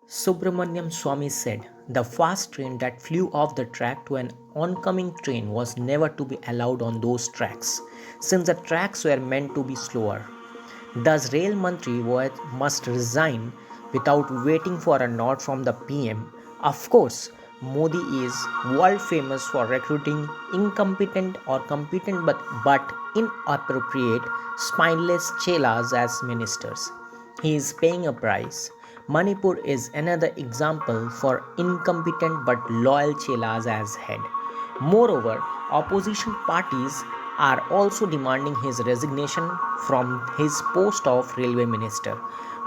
Subramaniam Swamy said, "The fast train that flew off the track to an oncoming train was never to be allowed on those tracks, since the tracks were meant to be slower. Thus, Rail Mantri must resign without waiting for a nod from the PM. Of course, Modi is world famous for recruiting incompetent or competent but inappropriate, spineless chelas as ministers. He is paying a price. Manipur is another example for incompetent but loyal chelas as head. Moreover, opposition parties are also demanding his resignation from his post of railway minister.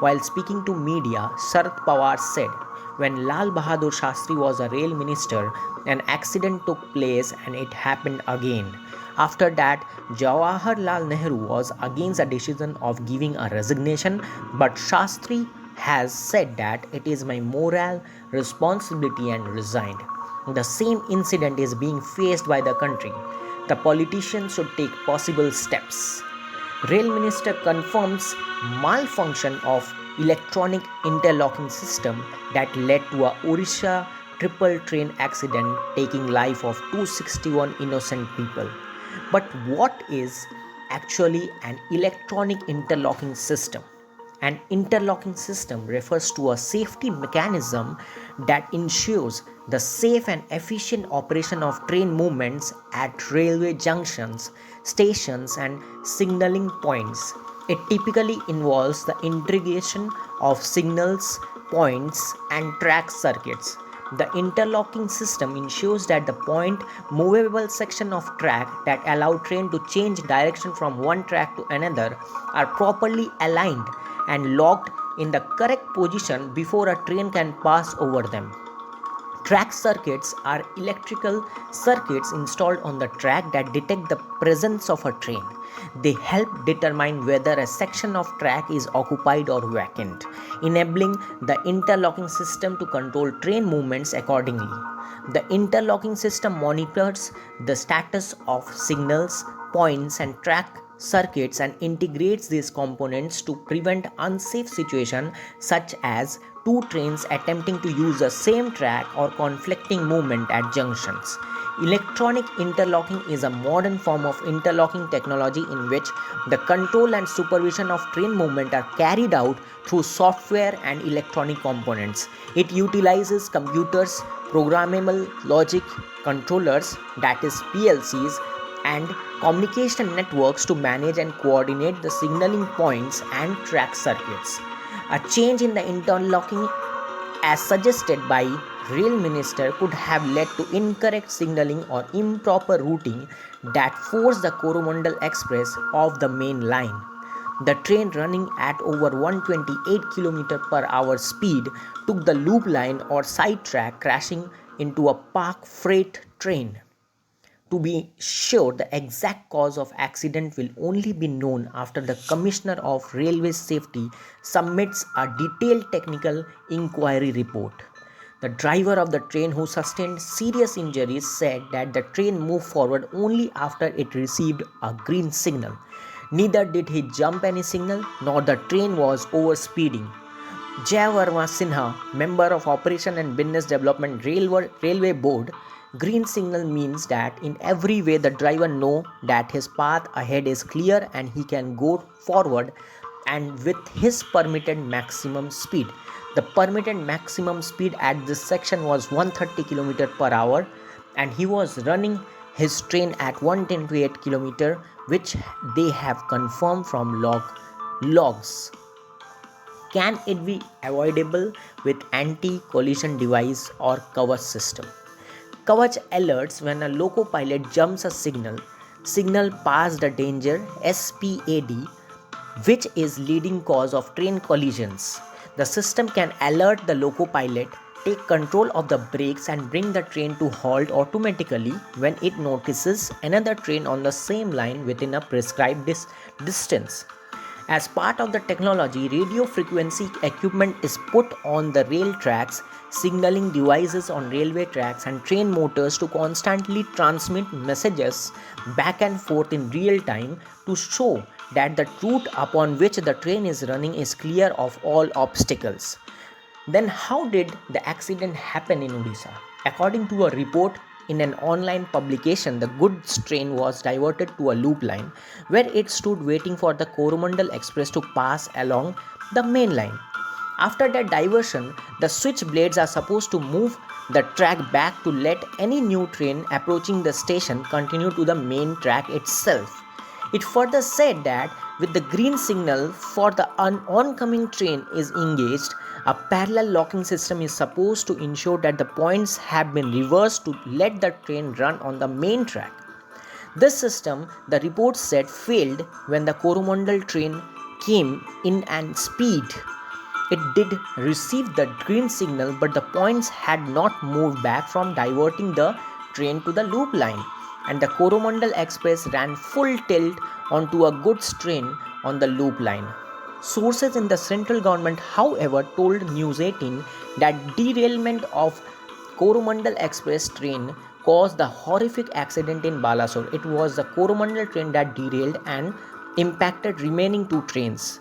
While speaking to media, Sharad Pawar said, "When Lal Bahadur Shastri was a rail minister, an accident took place and it happened again. After that, Jawaharlal Nehru was against the decision of giving a resignation, but Shastri has said that it is my moral responsibility and resigned. The same incident is being faced by the country. The politicians should take possible steps." Rail Minister confirms malfunction of electronic interlocking system that led to a Odisha triple train accident taking life of 261 innocent people. But what is actually an electronic interlocking system? An interlocking system refers to a safety mechanism that ensures the safe and efficient operation of train movements at railway junctions, stations, and signaling points. It typically involves the integration of signals, points, and track circuits. The interlocking system ensures that the point movable section of track that allow train to change direction from one track to another are properly aligned and locked in the correct position before a train can pass over them. Track circuits are electrical circuits installed on the track that detect the presence of a train. They help determine whether a section of track is occupied or vacant, enabling the interlocking system to control train movements accordingly. The interlocking system monitors the status of signals, points, and track circuits and integrates these components to prevent unsafe situations such as two trains attempting to use the same track or conflicting movement at junctions. Electronic interlocking is a modern form of interlocking technology in which the control and supervision of train movement are carried out through software and electronic components. It utilizes computers, programmable logic controllers, that is PLCs, and communication networks to manage and coordinate the signaling points and track circuits. A change in the interlocking, as suggested by rail minister, could have led to incorrect signaling or improper routing that forced the Coromandel Express off the main line. The train, running at over 128 km per hour speed, took the loop line or side track, crashing into a Park freight train. To be sure, the exact cause of accident will only be known after the Commissioner of Railway Safety submits a detailed technical inquiry report. The driver of the train, who sustained serious injuries, said that the train moved forward only after it received a green signal. Neither did he jump any signal, nor the train was overspeeding. Jayavarma Sinha, member of Operation and Business Development Railway Board, green signal means that in every way the driver know that his path ahead is clear and he can go forward and with his permitted maximum speed. The permitted maximum speed at this section was 130 km per hour and he was running his train at 128 km, which they have confirmed from logs. Can it be avoidable with anti-collision device or kavach system? Kavach alerts when a loco pilot jumps a signal past the danger SPAD, which is leading cause of train collisions. The system can alert the loco pilot, take control of the brakes and bring the train to halt automatically when it notices another train on the same line within a prescribed distance. As part of the technology, radio frequency equipment is put on the rail tracks, signaling devices on railway tracks and train motors to constantly transmit messages back and forth in real time to show that the route upon which the train is running is clear of all obstacles. Then, how did the accident happen in Odisha? According to a report in an online publication, the goods train was diverted to a loop line where it stood waiting for the Coromandel Express to pass along the main line. After that diversion, the switch blades are supposed to move the track back to let any new train approaching the station continue to the main track itself. It further said that with the green signal for the oncoming train is engaged, a parallel locking system is supposed to ensure that the points have been reversed to let the train run on the main track. This system, the report said, failed when the Coromandel train came in and speed. It did receive the green signal, but the points had not moved back from diverting the train to the loop line, and the Coromandel Express ran full tilt onto a goods train on the loop line. Sources in the central government, however, told News 18 that derailment of Coromandel Express train caused the horrific accident in Balasore. It was the Coromandel train that derailed and impacted remaining two trains.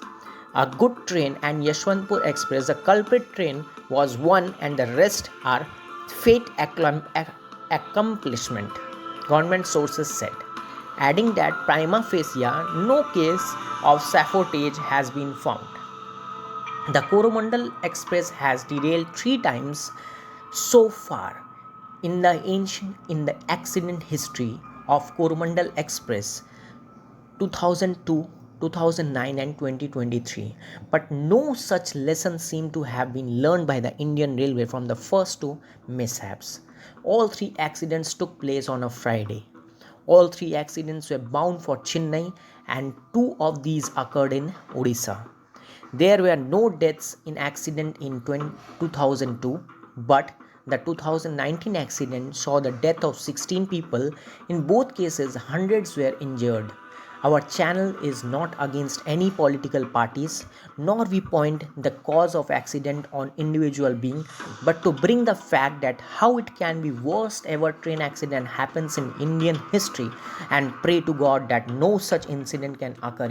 A good train and Yeshwantpur Express, the culprit train was one and the rest are fate accomplishment, government sources said, adding that prima facie no case of sabotage has been found. The Coromandel Express has derailed 3 times so far in the accident history of Coromandel Express 2002, 2009 and 2023, but no such lessons seem to have been learned by the Indian Railway from the first two mishaps. All three accidents took place on a Friday. All three accidents were bound for Chennai and two of these occurred in Odisha. There were no deaths in accident in 2002, but the 2019 accident saw the death of 16 people. In both cases, hundreds were injured. Our channel is not against any political parties, nor we point the cause of accident on individual being, but to bring the fact that how it can be worst ever train accident happens in Indian history and pray to God that no such incident can occur.